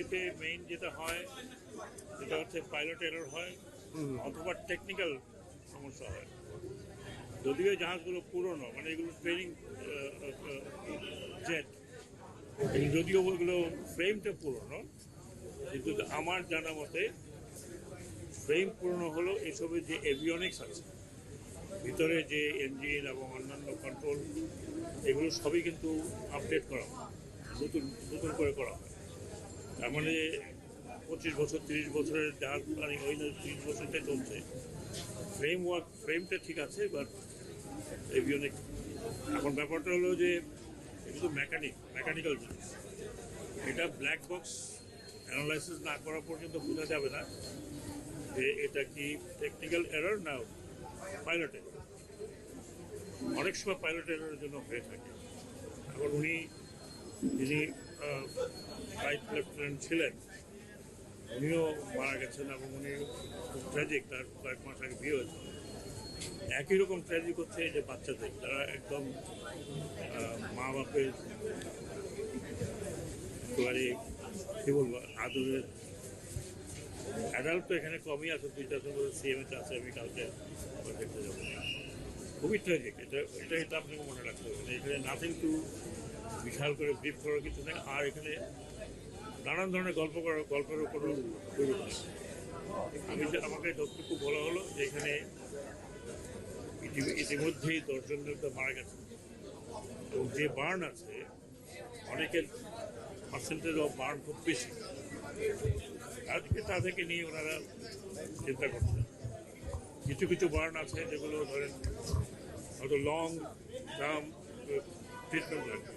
এতে মেইন যেটা হয় সেটা হচ্ছে পাইলট এরর হয় অথবা টেকনিক্যাল সমস্যা হয়। যদিও এই জাহাজগুলো পুরনো, মানে এগুলো ট্রেনিং জেট, যদিও ওগুলো ফ্রেমটা পুরনো, কিন্তু আমার জানা মতে ফ্রেম পুরনো হলো এসবের যে এভিওনিক্স আছে ভিতরে, যে ইঞ্জিন এবং অন্যান্য কন্ট্রোল, এগুলো সবই কিন্তু আপডেট করা হয়, নতুন নতুন করে করা হয়। তার মানে 25 বছর 30 বছরের জাহাজ, মানে ওই 30 বছরটা চলছে, ফ্রেমটা ঠিক আছে, বাট এভিওনিক। এখন ব্যাপারটা হলো যে এগুলো মেকানিক্যাল জিনিস, এটা ব্ল্যাক বক্স অ্যানালাইসিস না করা পর্যন্ত বোঝা যাবে না যে এটা কি টেকনিক্যাল এরর না পাইলট এরর। অনেক সময় পাইলট এররের জন্য হয়ে থাকে। এখন যিনি ফ্লাইট লেফটেন্যান্ট ছিলেন, উনিও মারা গেছেন এবং উনি খুব ট্র্যাজিক, তার কয়েক মাস আগে বিয়ে হয়েছে। একই রকম ট্র্যাজিক হচ্ছে যে বাচ্চাদের, যারা একদম মা বাপের একেবারে কী বলবো আদরের। অ্যাডাল্ট তো এখানে কমই আছে, 2-4 সিএমএতে আছে, আমি কালকে দেখতে যাবো। খুবই ট্র্যাজিক এটা আপনাকে মনে রাখতে হবে। এখানে নাথিং টু বিশাল করে ব্রিফ করার কিছু নেই। আর এখানে নানান ধরনের গল্পেরও কোনো সুযোগ নেই। আমাকে যতটুকু বলা হলো যে এখানে ইতিমধ্যেই 10 জন লোক মারা গেছে, এবং যে বার্ন আছে অনেকের পার্সেন্টেজ অফ বার্ন খুব বেশি। আজকে তাদেরকে নিয়ে ওনারা চিন্তা করছেন। কিছু কিছু বার্ন আছে যেগুলো ধরেন হয়তো লং টার্ম ট্রিটমেন্ট লাগবে।